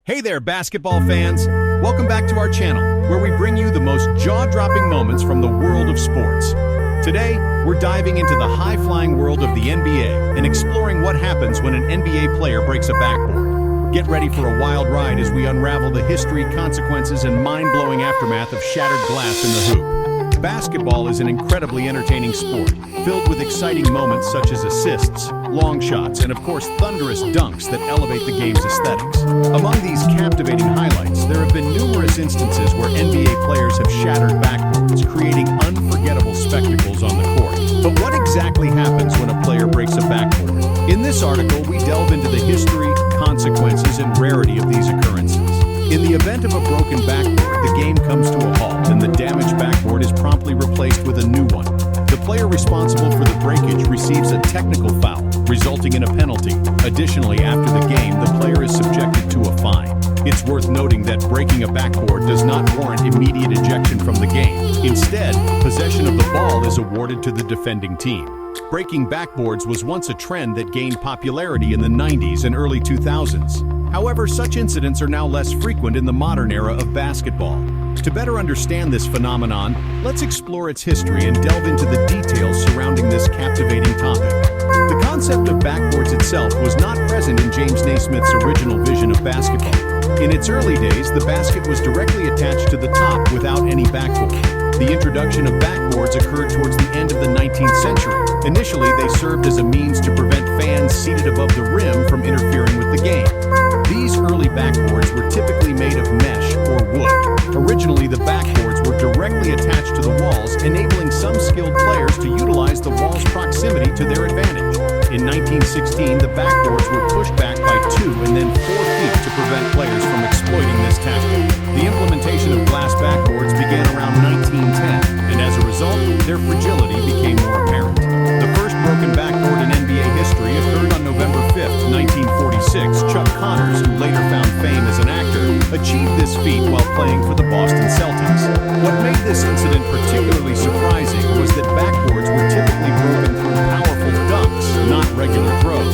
Hey there, basketball fans! Welcome back to our channel, where we bring you the most jaw-dropping moments from the world of sports. Today, we're diving into the high-flying world of the NBA and exploring what happens when an NBA player breaks a backboard. Get ready for a wild ride as we unravel the history, consequences, and mind-blowing aftermath of shattered glass in the hoop. Basketball is an incredibly entertaining sport, filled with exciting moments such as assists, long shots, and of course thunderous dunks that elevate the game's aesthetics. Among these captivating highlights, there have been numerous instances where NBA players have shattered backboards, creating unforgettable spectacles on the court. But what exactly happens when a player breaks a backboard? In this article, we delve into the history, consequences, and rarity of these occurrences. In the event of a broken backboard, the game comes to a halt, and the damaged backboard is promptly replaced with a new one. The player responsible for the breakage receives a technical foul, resulting in a penalty. Additionally, after the game, the player is subjected to a fine. It's worth noting that breaking a backboard does not warrant immediate ejection from the game. Instead, possession of the ball is awarded to the defending team. Breaking backboards was once a trend that gained popularity in the 90s and early 2000s. However, such incidents are now less frequent in the modern era of basketball. To better understand this phenomenon, let's explore its history and delve into the details surrounding this captivating topic. The concept of backboards itself was not present in James Naismith's original vision of basketball. In its early days, the basket was directly attached to the top without any backboard. The introduction of backboards occurred towards the end of the 19th century. Initially, they served as a means to prevent fans seated above the rim from interfering with the game. These early backboards were typically made of mesh or wood. Originally, the backboards were directly attached to the walls, enabling some skilled players to utilize the wall's proximity to their advantage. In 1916, the backboards were pushed back by 2 and then 4 feet to prevent players from exploiting this tactic. The implementation of glass backboards began around 1910, and as a result, their fragility became more apparent. The first broken backboard in NBA history occurred on November 5, 1946. Chuck Connors, who later found fame as an actor, achieved this feat while playing for the Boston Celtics. What made this incident particularly surprising was that backboards were typically broken through powerful dunks, not regular throws.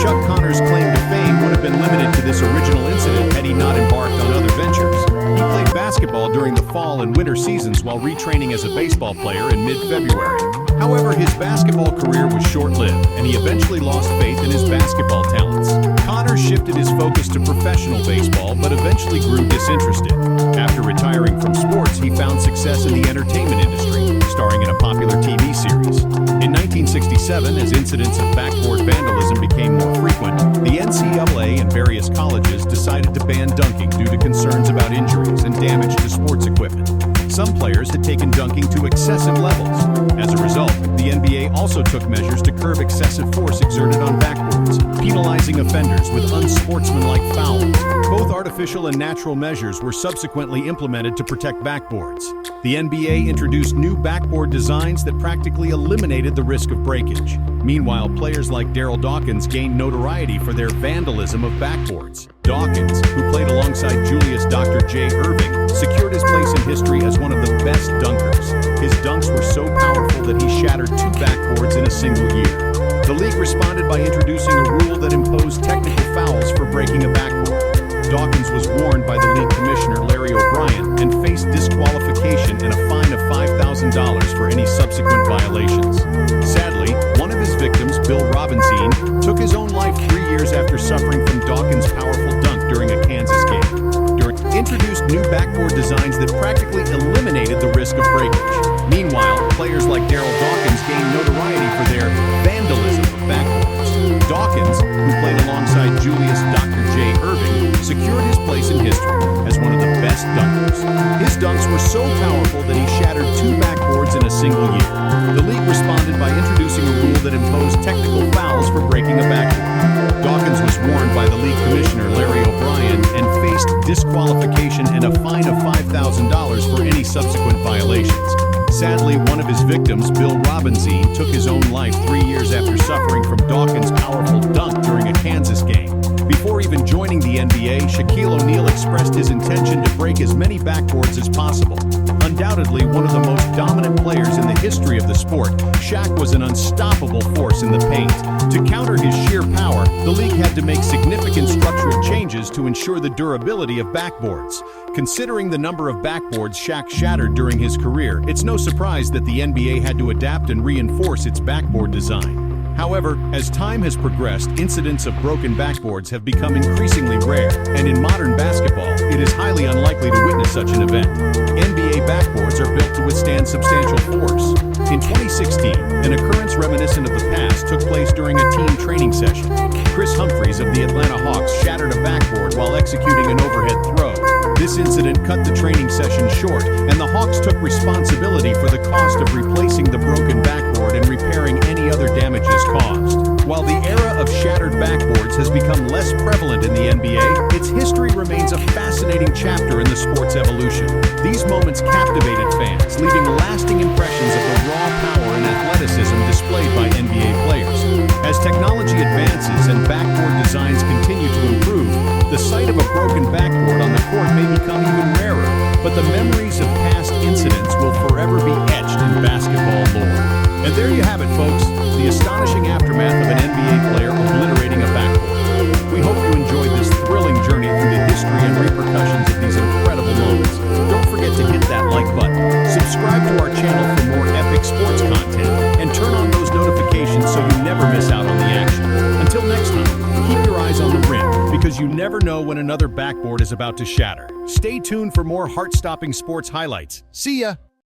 Chuck Connors' claim to fame would have been limited to this original incident had he not embarked on other ventures. He played basketball during the fall and winter seasons while retraining as a baseball player in mid-February. However, his basketball career was short-lived, and he eventually lost faith in his basketball talents. Connors shifted his focus to professional baseball, but eventually grew disinterested. After retiring from sports, he found success in the entertainment industry, starring in a popular TV series. In 1967, as incidents of backboard vandalism became more frequent, the NCAA and various colleges decided to ban dunking due to concerns about injuries and damage to sports equipment. Some players had taken dunking to excessive levels. As a result, the NBA also took measures to curb excessive force exerted on backboards, penalizing offenders with unsportsmanlike fouls. Both artificial and natural measures were subsequently implemented to protect backboards. The NBA introduced new backboard designs that practically eliminated the risk of breakage. Meanwhile, players like Daryl Dawkins gained notoriety for their vandalism of backboards. Dawkins, who played alongside Julius Dr. J. Irving, secured his place in history as one of the best dunkers. His dunks were so powerful that he shattered 2 backboards in a single year. The league responded by introducing a rule that imposed technical fouls for breaking a backboard. Dawkins was warned by the league commissioner Larry O'Brien and faced disqualification and a fine of $5,000 for any subsequent violations. Sadly, one of his victims, Bill Robinson, took his own life 3 years after suffering from Dawkins' powerful dunk during a Kansas game. Introduced new backboard designs that practically eliminated the risk of breakage. Meanwhile, players like Daryl Dawkins gained notoriety for their vandalism of backboards. Dawkins, who played alongside Julius Dr. J. Irving, secured his place in history as one of the best dunkers. His dunks were so powerful that he shattered 2 backboards in a single year. The league responded by introducing a rule that imposed technical fouls for breaking a backboard. Dawkins was warned by the league commissioner Larry O'Brien and faced disqualification and a fine of $5,000 for any subsequent violations. Sadly, one of his victims, Bill Robinson, took his own life 3 years after suffering from Dawkins' powerful dunk during a Kansas game. Before even joining the NBA, Shaquille O'Neal expressed his intention to break as many backboards as possible. undoubtedly one of the most dominant players in the history of the sport, Shaq was an unstoppable force in the paint. To counter his sheer power, the league had to make significant structural changes to ensure the durability of backboards. Considering the number of backboards Shaq shattered during his career, it's no surprise that the NBA had to adapt and reinforce its backboard design. However, as time has progressed, incidents of broken backboards have become increasingly rare, and in modern basketball, it is highly unlikely to witness such an event. NBA backboards are built to withstand substantial force. In 2016, an occurrence reminiscent of the past took place during a team training session. Humphries of the Atlanta Hawks shattered a backboard while executing an overhead throw. This incident cut the training session short, and the Hawks took responsibility for the cost of replacing the broken backboard and repairing any other damages caused. While the era of shattered backboards has become less prevalent in the NBA, its history remains a fascinating chapter in the sport's evolution. These moments captivated fans, leaving lasting impressions of the raw power and athleticism displayed by NBA players. As technology advances and backboard designs continue to improve, the sight of a broken backboard on the court may become even rarer, but the memories of past incidents will forever be etched in basketball lore. And there you have it, folks, the astonishing aftermath of an NBA player obliterating a backboard. We hope you enjoyed this thrilling journey through the history and repercussions of these incredible moments. Don't forget to hit that like button, subscribe to our channel for more epic sports content, and turn on those notifications so you never miss out on the action. Until next time, keep your eyes on the rim, because you never know when another backboard is about to shatter. Stay tuned for more heart-stopping sports highlights. See ya!